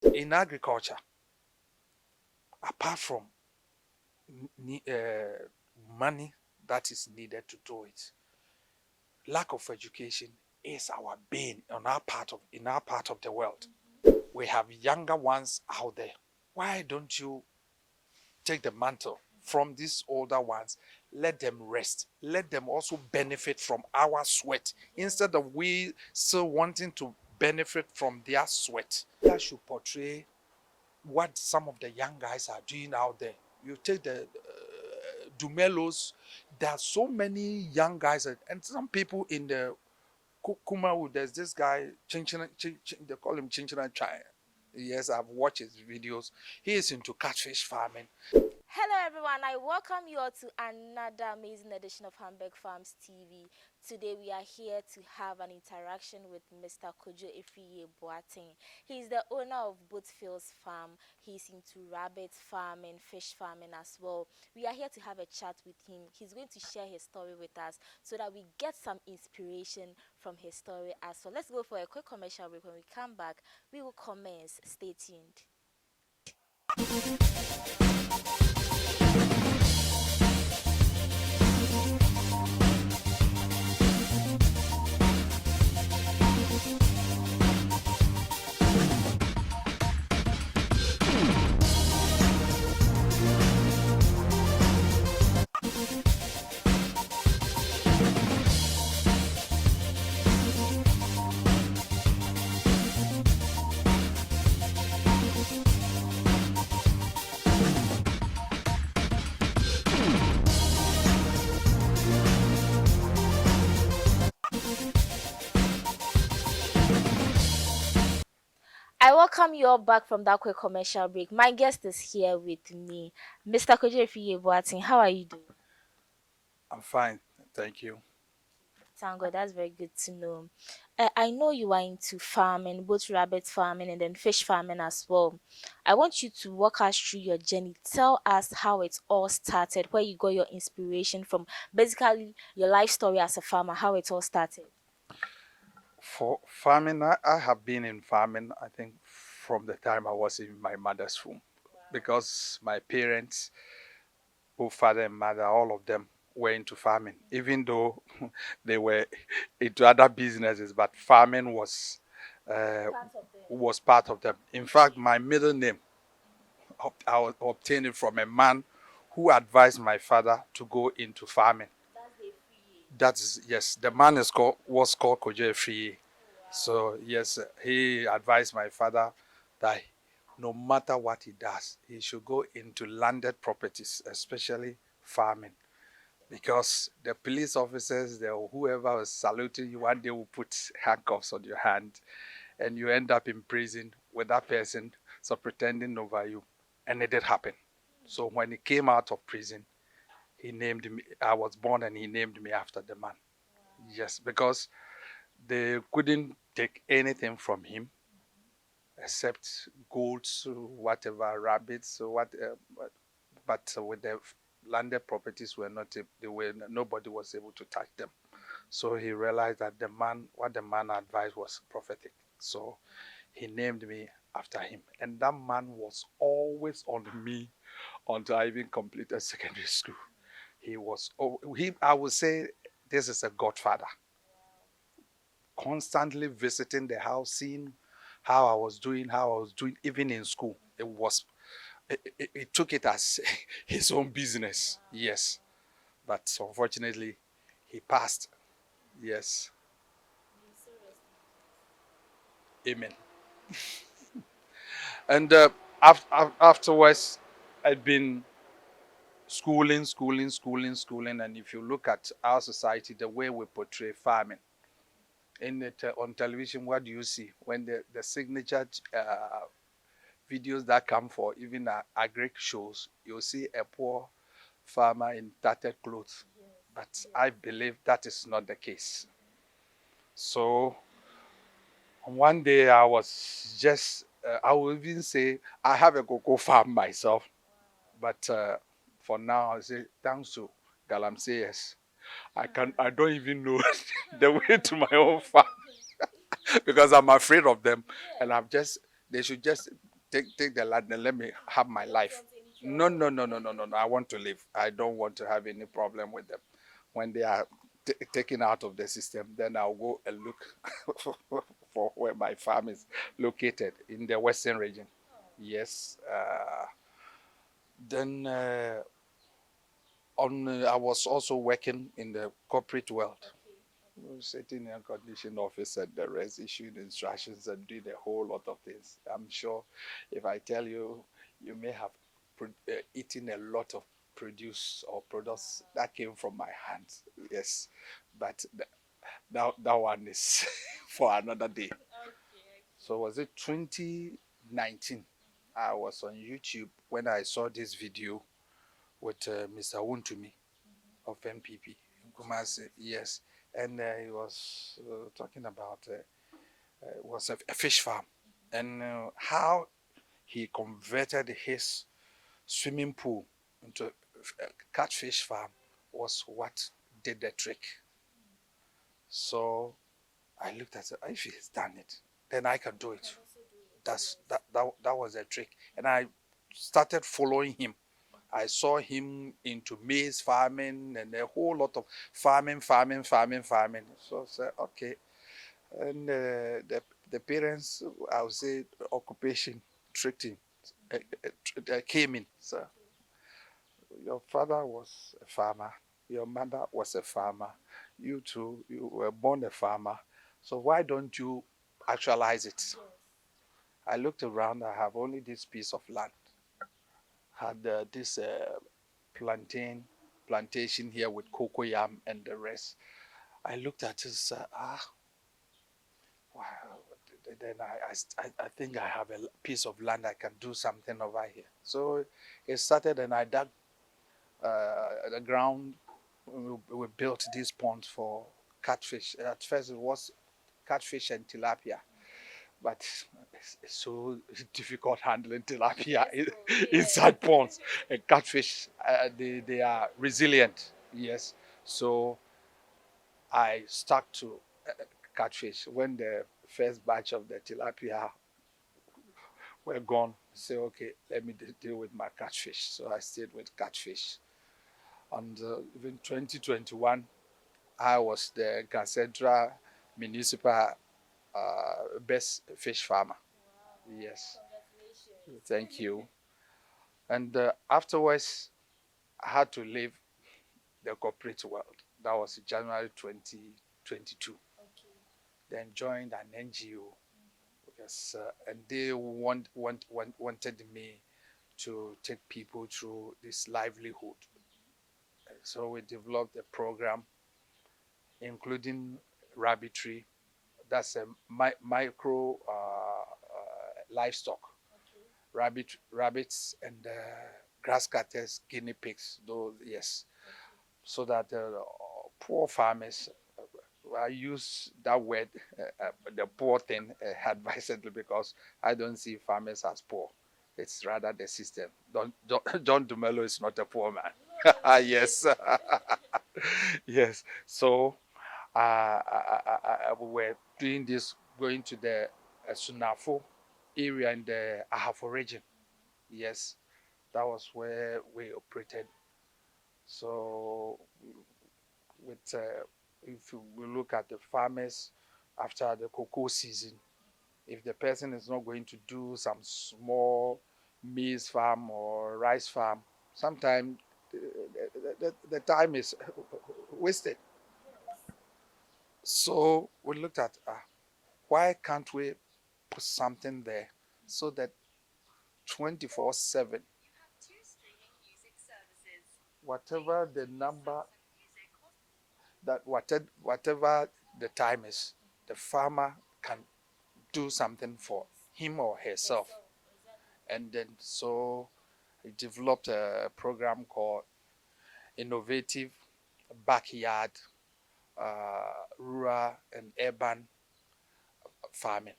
In agriculture, apart from money that is needed to do it, lack of education is our bane in our part of the world. We have younger ones out there. Why don't you take the mantle from these older ones? Let them rest. Let them also benefit from our sweat instead of we still wanting to benefit from their sweat. That should portray what some of the young guys are doing out there. You take the Dumelos, there are so many young guys, and some people in the Kumawu, there's this guy, they call him Chinchina Chai. Yes, I've watched his videos. He is into catfish farming. Hello everyone, I welcome you all to another amazing edition of Hamburg Farms TV. Today we are here to have an interaction with Mr. Kojo Efiye Boateng. He is the owner of Boatfields Farm. He's into rabbit farming, fish farming as well. We are here to have a chat with him. He's going to share his story with us so that we get some inspiration from his story as well. Let's go for a quick commercial break. When we come back, we will commence. Stay tuned. I welcome you all back from that quick commercial break. My guest is here with me, Mr. Kojo Efiye Boateng. How are you doing? I'm fine, thank you. Thank God, that's very good to know. I know you are into farming, both rabbit farming and then fish farming as well. I want you to walk us through your journey. Tell us how it all started, where you got your inspiration from, basically your life story as a farmer, how it all started. For farming, I have been in farming, I think, from the time I was in my mother's womb. Because my parents, both father and mother, all of them were into farming, even though they were into other businesses, but farming uh, Part of them. was part of them. In fact, my middle name, I obtained it from a man who advised my father to go into farming. That's the free. That is, yes, the man was called Kojo Free. So yes, he advised my father that no matter what he does, he should go into landed properties, especially farming, because the police officers, whoever was saluting you, one day will put handcuffs on your hand, and you end up in prison with that person so pretending over you, and it did happen. So when he came out of prison, he named me. I was born, and he named me after the man. Yes, because they couldn't take anything from him except goats, whatever, rabbits, but with the landed properties were not, they were, nobody was able to touch them. So he realized that what the man advised was prophetic. So he named me after him, and that man was always on me until I even completed secondary school. He was, I would say, this is a godfather, constantly visiting the house, seeing how I was doing, even in school. It took it as his own business. Yes, but unfortunately, he passed. Yes, amen. And afterwards, I'd been schooling. And if you look at our society, the way we portray farming on television, what do you see when the signature videos that come for even Agric shows? You'll see a poor farmer in tattered clothes, but I believe that is not the case. So one day I was just, I will even say I have a cocoa farm myself, but for now I say thanks to Galamseyers. I don't even know the way to my own farm because I'm afraid of them, and they should just take the land and let me have my life. No, no, no, no, no, no, no. I want to live. I don't want to have any problem with them. When they are taken out of the system, then I'll go and look for where my farm is located in the western region. Yes. Then I was also working in the corporate world. Sitting in a condition office and the rest, issuing instructions and doing a whole lot of things. I'm sure if I tell you, you may have eaten a lot of produce or products that came from my hands. Yes, but that one is for another day. So was it 2019? I was on YouTube when I saw this video with Mr. Wontumi of NPP in Kumasi. Yes, and he was talking about was a fish farm and how he converted his swimming pool into a catfish farm was what did the trick. So I looked at it. If he's done it, then I can do it. That was a trick, and I started following him. I saw him into maize farming and a whole lot of farming. So I said, okay. And the parents, I would say, occupation tricked him, came in. So your father was a farmer, your mother was a farmer, you too, you were born a farmer. So why don't you actualize it? I looked around, I have only this piece of land. Had this plantation here with cocoa yam and the rest. I looked at it and said, wow. Then I think I have a piece of land I can do something over here. So it started and I dug the ground. We built these ponds for catfish. At first it was catfish and tilapia, but it's so difficult handling tilapia inside ponds. And catfish, they are resilient, yes. So I stuck to catfish. When the first batch of the tilapia were gone, I said, okay, let me deal with my catfish. So I stayed with catfish. And even 2021, I was the Cassandra Municipal Best Fish Farmer. Yes. Thank you. And afterwards, I had to leave the corporate world. That was January 2022. Then joined an NGO because and they wanted me to take people through this livelihood. So we developed a program including rabbitry. That's a micro livestock, rabbits and grass cutters, guinea pigs. Those, yes, so that poor farmers. I use that word, the poor thing, advisedly because I don't see farmers as poor. It's rather the system. John Dumelo is not a poor man. Yes, yes. So we were doing this, going to the Sunafo area in the Ahafo region. Yes, that was where we operated. So with if we look at the farmers after the cocoa season, if the person is not going to do some small maize farm or rice farm, sometimes the time is wasted. So we looked at why can't we put something there so that 24/7, whatever the number, that whatever the time is, the farmer can do something for him or herself. And then so he developed a program called Innovative Backyard Rural and Urban Farming,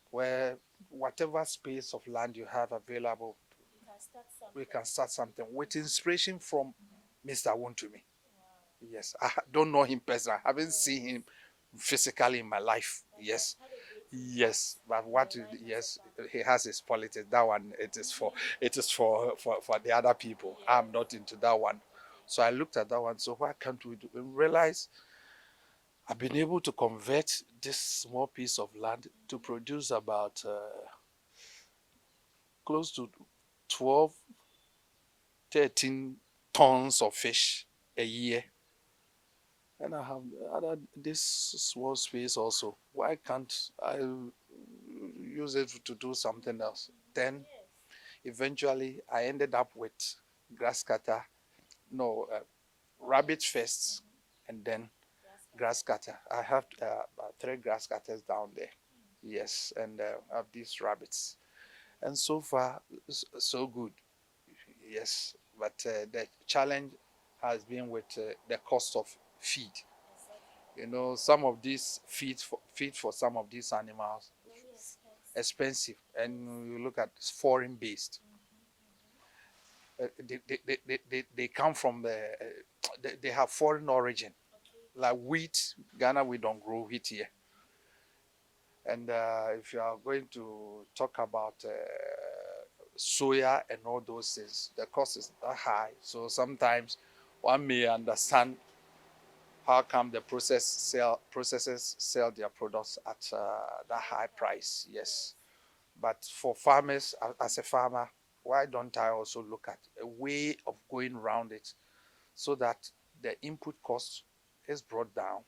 where whatever space of land you have available, we can start something with inspiration from Mr. Wontumi. Yes, I don't know him personally. I haven't seen him physically in my life. Yes, Yes, but yes, he has his politics. That one, it is for the other people. I'm not into that one. So I looked at that one. So why can't we do? Realize I've been able to convert this small piece of land to produce about close to 12, 13 tons of fish a year. And I have this small space also. Why can't I use it to do something else? Then eventually I ended up with grass cutter, no, rabbit first, and then grass cutter. I have about 3 grass cutters down there. Yes, and I have these rabbits. And so far, so good. Yes, but the challenge has been with the cost of feed. Some of these feed for some of these animals expensive, and you look at foreign based. They come from they have foreign origin, like wheat. Ghana, we don't grow wheat here. And if you are going to talk about soya and all those things, the cost is that high. So sometimes one may understand how come the processors sell their products at that high price. Yes, but for farmers, as a farmer, why don't I also look at a way of going around it so that the input cost is brought down,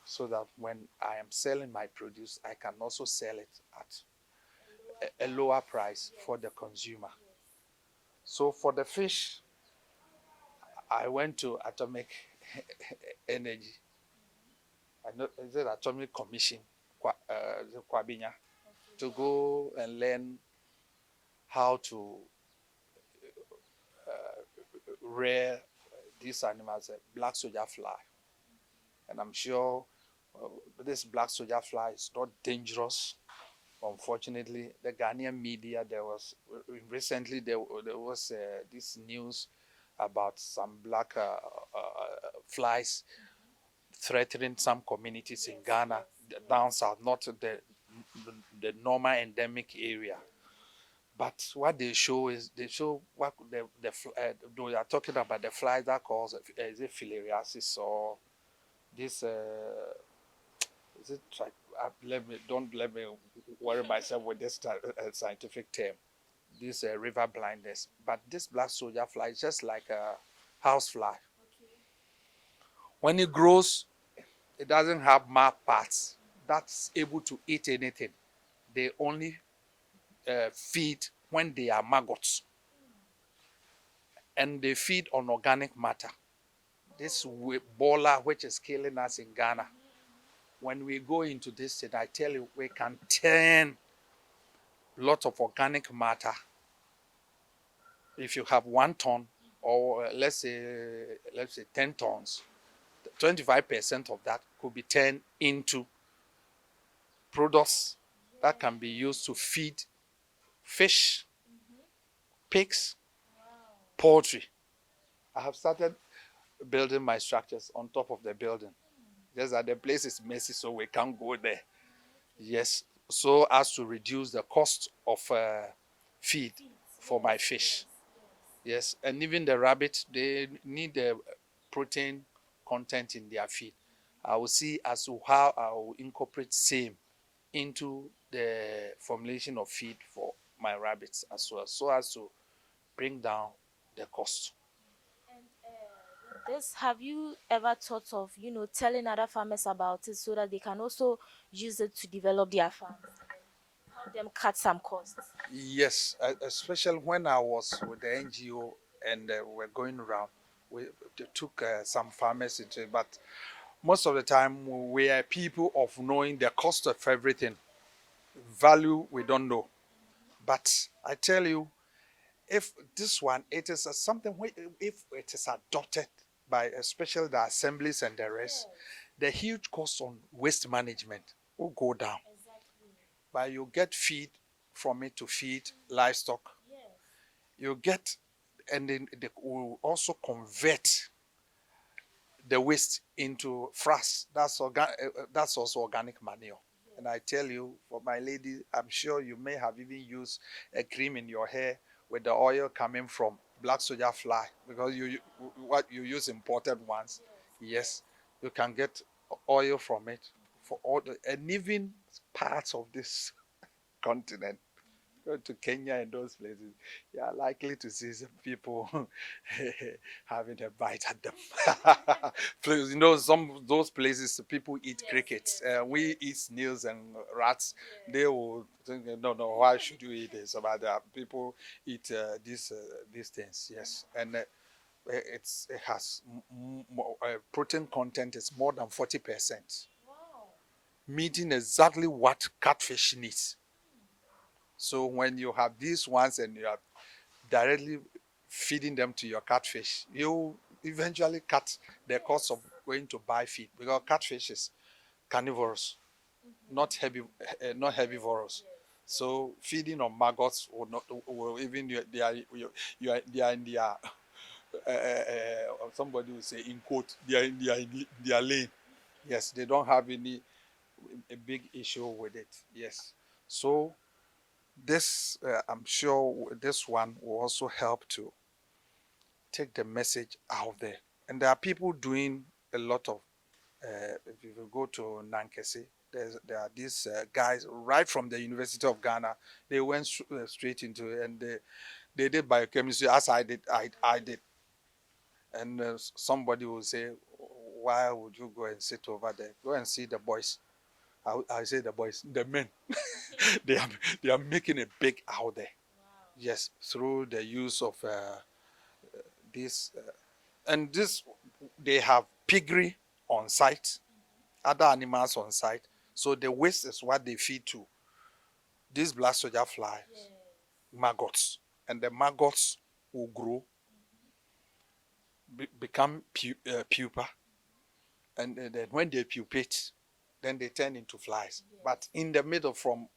so that when I am selling my produce, I can also sell it at a lower price for the consumer. So for the fish, I went to Atomic Energy. I know is it Atomic Commission, Kwabinya, to go and learn how to rear these animals, black soldier fly. And I'm sure this black soldier fly is not dangerous. Unfortunately, the Ghanaian media, there was recently there was this news about some black flies threatening some communities in Ghana, down south, not the normal endemic area. But what they show is they show what they are talking about the flies that cause is it filariasis or this is it let me worry myself with this scientific term, this river blindness. But this black soldier fly is just like a house fly. When it grows, it doesn't have mouth parts that's able to eat anything. They only feed when they are maggots, and they feed on organic matter. This Ebola, which is killing us in Ghana, when we go into this thing, I tell you, we can turn lots of organic matter. If you have 1 ton, or let's say 10 tons, 25% of that could be turned into products that can be used to feed fish, pigs, poultry. I have started building my structures on top of the building. Just that the place is messy, so we can't go there. Yes, so as to reduce the cost of feed for my fish. Yes, and even the rabbit, they need the protein content in their feed. I will see as to how I will incorporate same into the formulation of feed for my rabbits as well, so as to bring down the cost. This, have you ever thought of, telling other farmers about it so that they can also use it to develop their farms, help them cut some costs? Yes, especially when I was with the NGO and we're going around, we took some farmers into it, but most of the time we are people of knowing the cost of everything. Value we don't know. But I tell you, if this one, it is something, if it is adopted by especially the assemblies and the rest, the huge cost on waste management will go down. But you get feed from it to feed livestock. You get, and then they will also convert the waste into frass. That's also organic manure. And I tell you, for my lady, I'm sure you may have even used a cream in your hair with the oil coming from black soldier fly, because what you use imported ones. Yes, you can get oil from it for all the, and even parts of this continent. Go to Kenya and those places, you are likely to see some people having a bite at them. Please, you know, some of those places people eat crickets. We eat snails and rats. They will think, no, no, why should you eat this? But people eat these things. Yes, and it has protein content is more than 40%, meeting exactly what catfish needs. So when you have these ones and you are directly feeding them to your catfish, you eventually cut the cost of going to buy feed, because catfish is carnivorous, not not herbivorous. So feeding on maggots will not will even they are in their somebody will say in quote they are in their lane. Yes, they don't have any a big issue with it. Yes, so this I'm sure this one will also help to take the message out there. And there are people doing a lot of, if you go to Nankese, there are these guys right from the University of Ghana. They went straight into it, and they did biochemistry as I did. And somebody will say, why would you go and sit over there? Go and see the boys. I say the boys, the men. they are they are making it big out there. Yes, through the use of this and this they have piggery on site, other animals on site. So the waste is what they feed to these black soldier flies, maggots, and the maggots will grow, become pupa, and then when they pupate, then they turn into flies. But in the middle, from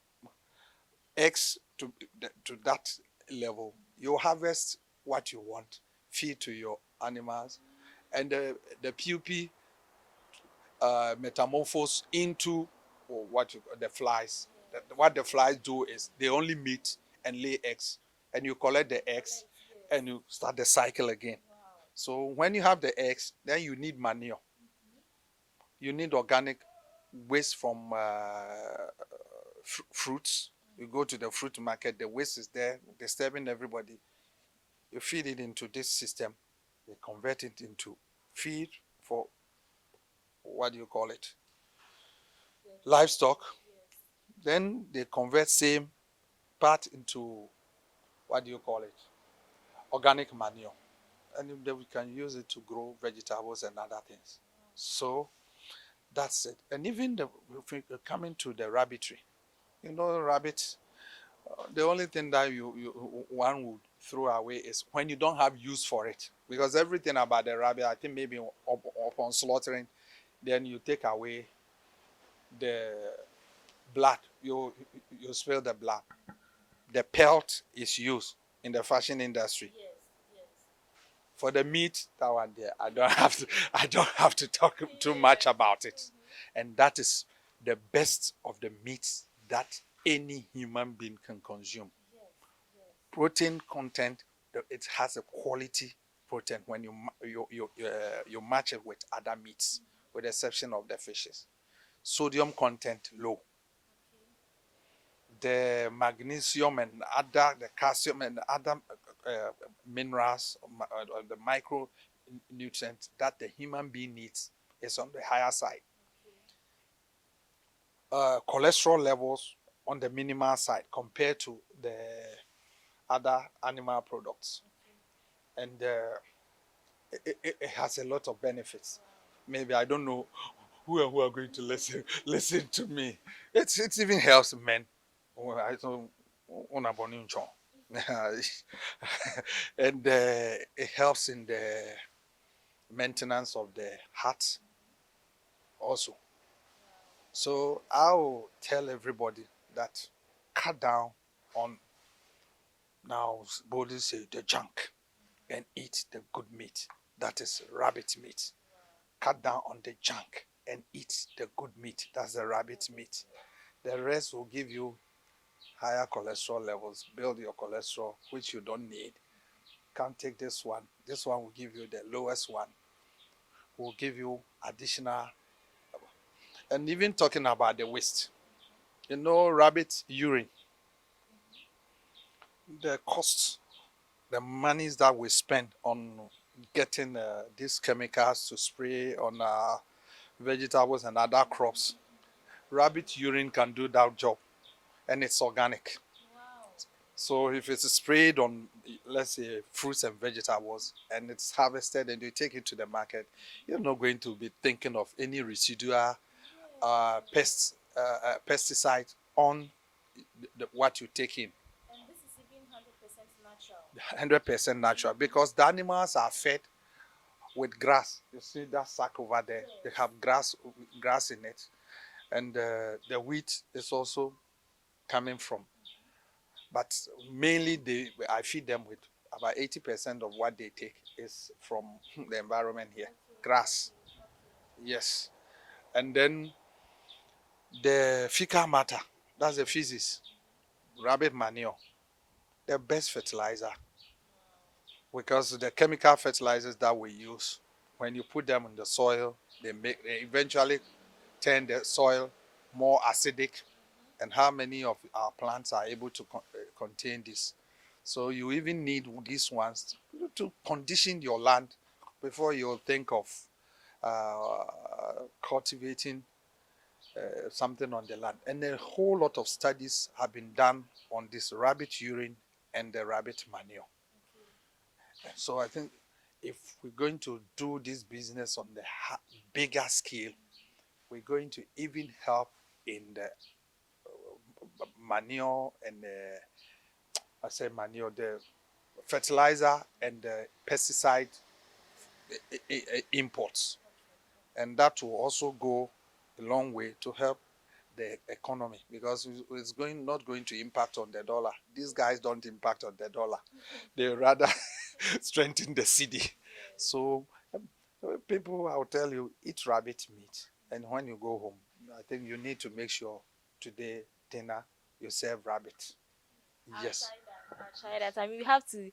eggs to that level, you harvest what you want, feed to your animals, and the pupae metamorphose into what the flies. What the flies do is they only meet and lay eggs, and you collect the eggs, and you start the cycle again. So when you have the eggs, then you need manure. You need organic waste from fruits. You go to the fruit market, the waste is there, disturbing everybody. You feed it into this system, they convert it into feed for what do you call it? Livestock. Then they convert same part into what do you call it? Organic manure. And then we can use it to grow vegetables and other things. So that's it. And even coming to the rabbitry, you know, rabbits. The only thing that one would throw away is when you don't have use for it, because everything about the rabbit, I think maybe upon slaughtering, then you take away the blood. You spill the blood. The pelt is used in the fashion industry. For the meat, that one there, I don't have to talk too much about it. And that is the best of the meats that any human being can consume. Protein content, it has a quality protein when you match it with other meats, with the exception of the fishes. Sodium content low. The magnesium and other, the calcium and other minerals, the micronutrients that the human being needs is on the higher side. Cholesterol levels on the minimal side compared to the other animal products. And it has a lot of benefits. Maybe I don't know who are going to listen to me. It even helps men. I don't and it helps in the maintenance of the heart also. So I'll tell everybody that cut down on, now boldly say, the junk and eat the good meat. That is rabbit meat. Cut down on the junk and eat the good meat. That's the rabbit meat. The rest will give you higher cholesterol levels, build your cholesterol, which you don't need. Can't take this one. This one will give you the lowest one, will give you additional. And even talking about the waste, rabbit urine, the cost, the monies that we spend on getting these chemicals to spray on vegetables and other crops, rabbit urine can do that job, and it's organic. So if it's sprayed on, let's say, fruits and vegetables, and it's harvested and you take it to the market, you're not going to be thinking of any residual pesticide on what you take in. And this is even 100% natural. 100% natural, because the animals are fed with grass. You see that sack over there? They have grass in it, and the wheat is also coming from. But mainly, I feed them with about 80% of what they take is from the environment here, grass. Yes, and then the fecal matter, that's the feces, rabbit manure, the best fertilizer, because the chemical fertilizers that we use, when you put them in the soil, they eventually turn the soil more acidic. And how many of our plants are able to contain this? So you even need these ones to condition your land before you think of cultivating something on the land. And a whole lot of studies have been done on this rabbit urine and the rabbit manure. So I think if we're going to do this business on the bigger scale, we're going to even help in the manure and the fertilizer and the pesticide imports. And that will also go a long way to help the economy, because it's not going to impact on the dollar. These guys don't impact on the dollar. They rather strengthen the city. So people, I'll tell you, eat rabbit meat. And when you go home, I think you need to make sure today dinner you serve rabbit. Yes. I'll try that. I mean, we have to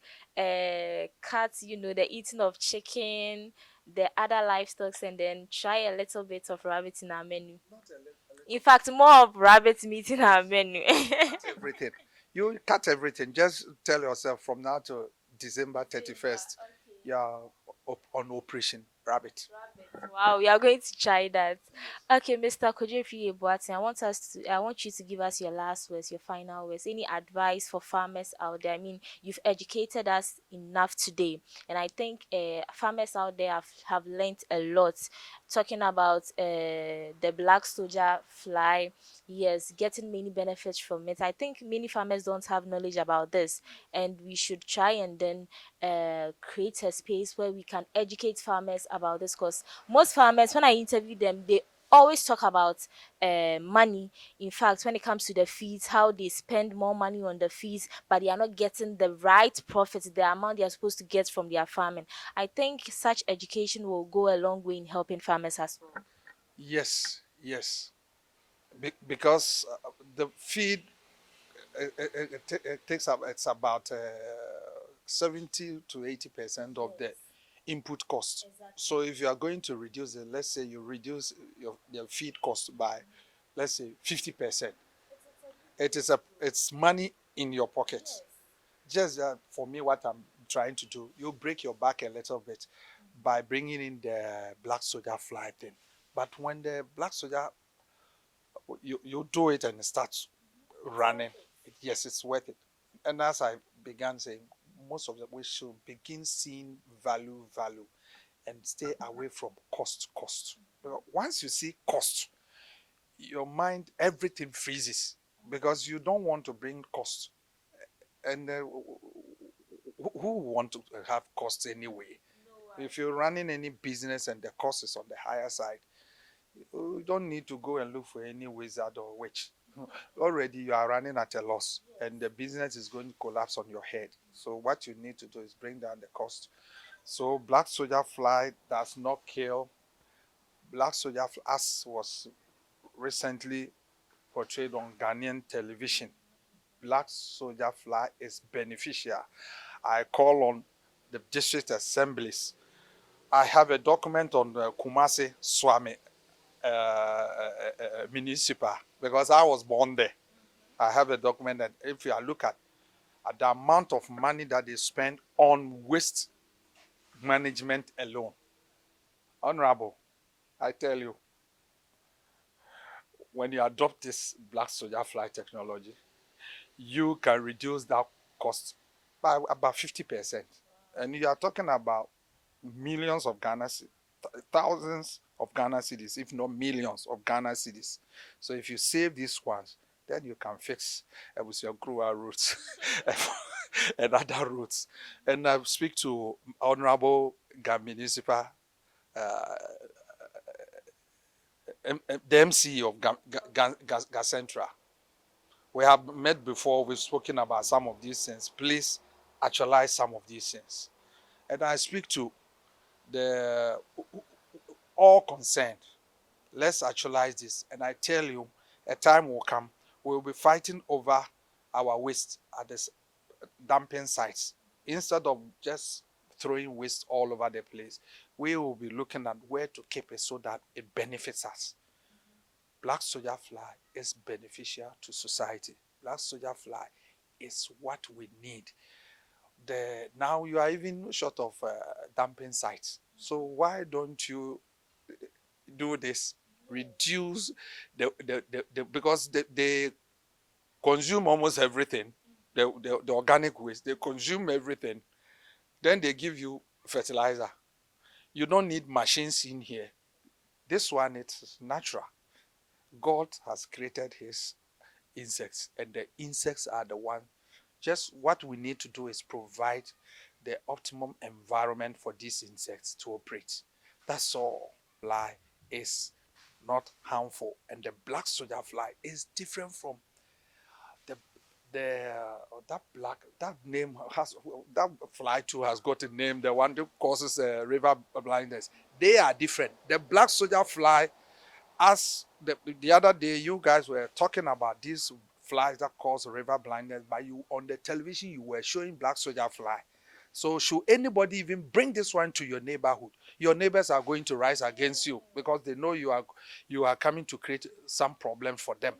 cut, the eating of chicken, the other livestock, and then try a little bit of rabbit in our menu. In fact, more of rabbit meat in our menu. Cut everything. You cut everything. Just tell yourself from now to December 31st, you're on operation rabbit. Wow, we are going to try that. Okay, Mr. Kojefi Boatin, I want you to give us your last words, your final words. Any advice for farmers out there? I mean, you've educated us enough today, and I think farmers out there have learned a lot. Talking about the black soldier fly, yes, getting many benefits from it. I think many farmers don't have knowledge about this, and we should try and then create a space where we can educate farmers about this, because most farmers, when I interview them, they always talk about money. In fact, when it comes to the fees, how they spend more money on the fees, but they are not getting the right profits, the amount they are supposed to get from their farming. I think such education will go a long way in helping farmers as well. Yes, yes. Because the feed, it takes up, it's about 70 to 80% of the input cost. Exactly. So if you are going to reduce it, let's say you reduce your feed cost by, let's say, 50%. It's money in your pocket. Yes. Just for me, what I'm trying to do, you break your back a little bit by bringing in the black soldier fly thing. But when the black soldier, you do it and it starts running, yes, it's worth it. And as I began saying, most of them, we should begin seeing value, and stay away from cost. Because once you see cost, your mind, everything freezes, because you don't want to bring cost. And who want to have costs anyway? If you're running any business and the cost is on the higher side, you don't need to go and look for any wizard or witch. Already you are running at a loss, and the business is going to collapse on your head. So what you need to do is bring down the cost. So black soldier fly does not kill. Black soldier, as was recently portrayed on Ghanaian television. Black soldier fly is beneficial. I call on the district assemblies. I have a document on Kumasi Swami municipal because I was born there. I have a document that if you look at the amount of money that they spend on waste management alone. Honorable, I tell you, when you adopt this black soldier fly technology, you can reduce that cost by about 50%. And you are talking about millions of Ghana, thousands of Ghana cedis, if not millions of Ghana cedis. So if you save these ones, then you can fix with your Grua routes and other routes. And I speak to Honorable Municipal, the MC of Gacentra. We have met before, we've spoken about some of these things. Please actualize some of these things. And I speak to the all concerned. Let's actualize this. And I tell you, a time will come, we'll be fighting over our waste at the dumping sites. Instead of just throwing waste all over the place, we will be looking at where to keep it so that it benefits us. Black soldier fly is beneficial to society. Black soldier fly is what we need. Now you are even short of dumping sites. So why don't you do this? Reduce because they consume almost everything. The organic waste, they consume everything. Then they give you fertilizer. You don't need machines in here. This one, it's natural. God has created his insects, and the insects are the one. Just what we need to do is provide the optimum environment for these insects to operate. That's all. Fly is not harmful, and the black soldier fly is different from the that name has that fly too has got a name. The one that causes river blindness. They are different. The black soldier fly, as the other day you guys were talking about these flies that cause river blindness, but you on the television you were showing black soldier fly. So should anybody even bring this one to your neighborhood, your neighbors are going to rise against you because they know you are coming to create some problem for them.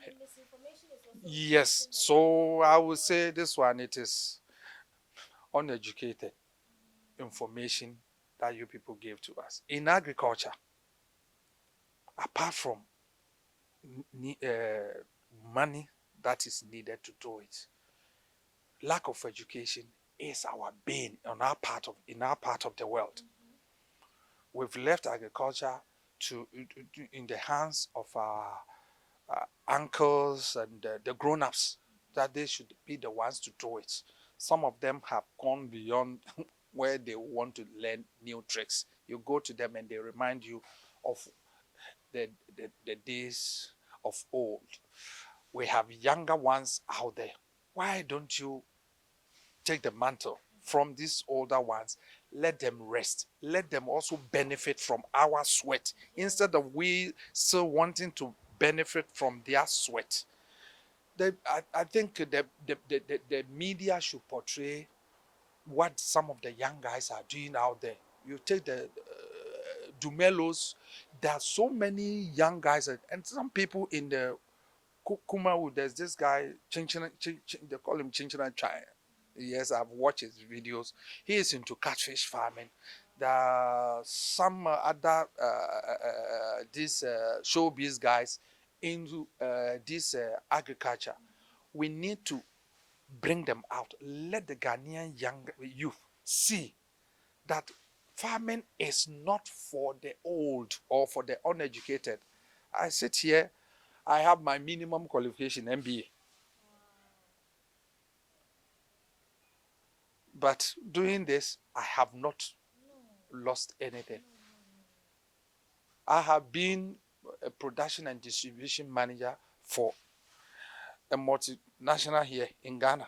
Yes, so I would say this one, it is uneducated information that you people gave to us. In agriculture, apart from money that is needed to do it, lack of education is our bane in our part of the world. We've left agriculture in the hands of our uncles and the grown-ups, that they should be the ones to do it. Some of them have gone beyond where they want to learn new tricks. You go to them and they remind you of the days of old. We have younger ones out there. Why don't you take the mantle from these older ones? Let them rest. Let them also benefit from our sweat instead of we still wanting to benefit from their sweat. I think the media should portray what some of the young guys are doing out there. You take the Dumelos, there are so many young guys, and some people in the Kumawu, there's this guy, they call him Chinchina Chai. Yes, I've watched his videos. He is into catfish farming. There are some other these showbiz guys into this agriculture. We need to bring them out. Let the Ghanaian young youth see that farming is not for the old or for the uneducated. I sit here, I have my minimum qualification, MBA. But doing this, I have not lost anything. I have been a production and distribution manager for a multinational here in Ghana.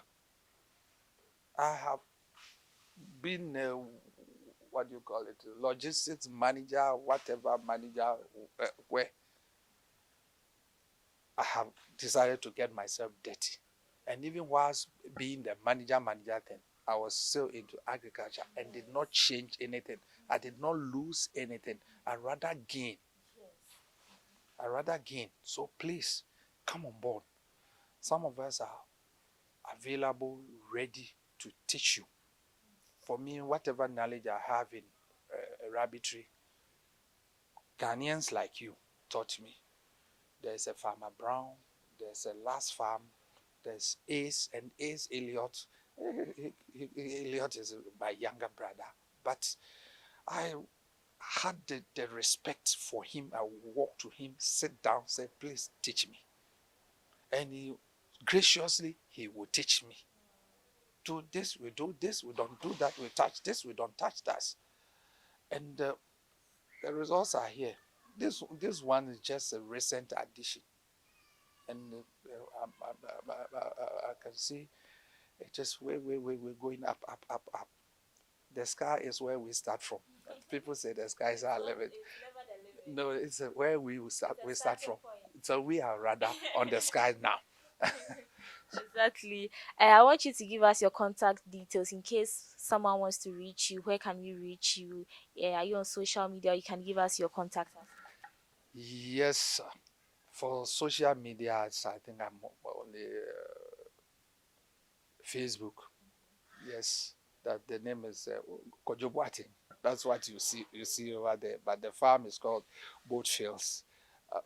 I have been what do you call it, logistics manager, whatever manager, where I have decided to get myself dirty. And even whilst being the manager thing, I was still into agriculture and did not change anything. I did not lose anything. I rather gain. I rather gain. So please come on board. Some of us are available, ready to teach you. For me, whatever knowledge I have in rabbitry, Ghanaians like you taught me. There's a Farmer Brown, there's a Last Farm, there's Ace and Ace Elliot. Elliot is my younger brother, but I had the respect for him. I walked to him, sit down, say, please teach me. And he graciously, he would teach me. Do this, we do this, we don't do that, we touch this, we don't touch that. And the results are here. This one is just a recent addition. And I can see it just we're going up, up, up, up. The sky is where we start from. People say the sky is our limit. No, it's where we will start. We start from. So we are rather on the sky now. Exactly. I want you to give us your contact details in case someone wants to reach you. Where can we reach you? Yeah, are you on social media? You can give us your contact. Yes, for social media, I think I'm on the Facebook. Yes, that the name is Kojo Boating. That's what you see over there. But the farm is called Boatfields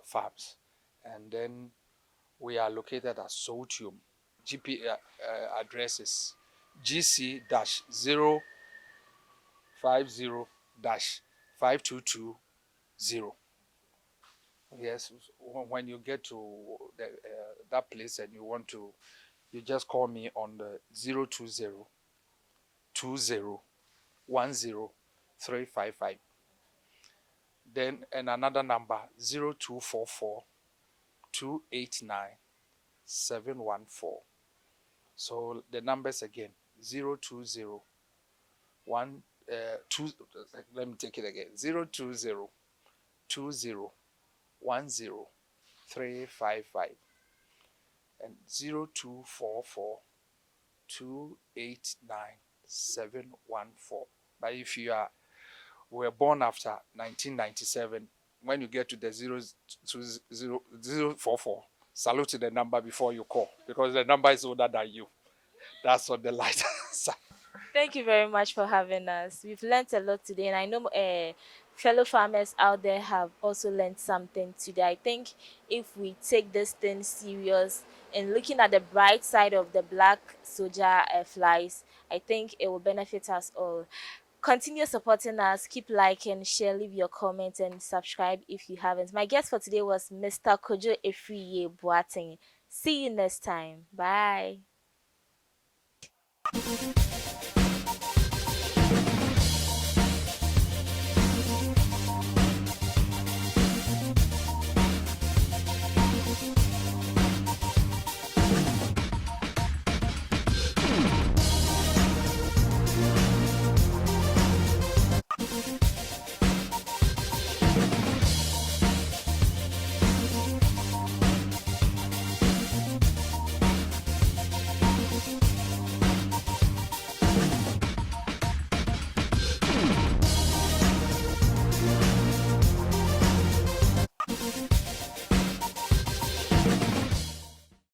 Farms, and then we are located at Sotium. GP address is GC-50-5220. Yes, when you get to that place and you want to, you just call me on the 020-20-10-355. Then and another number 0244-289-714. So the numbers again 020 1 2. Let me take it again 020-20-10-355 and 0244-289-714. But if you were born after 1997, when you get to the 020-044, salute to the number before you call, because the number is older than you. That's on the light side. Thank you very much for having us. We've learned a lot today, and I know fellow farmers out there have also learned something today. I think if we take this thing serious and looking at the bright side of the black soldier flies, I think it will benefit us all. Continue supporting us, keep liking, share, leave your comments, and subscribe if you haven't. My guest for today was Mr. Kojo Efriye Boateng. See you next time. Bye.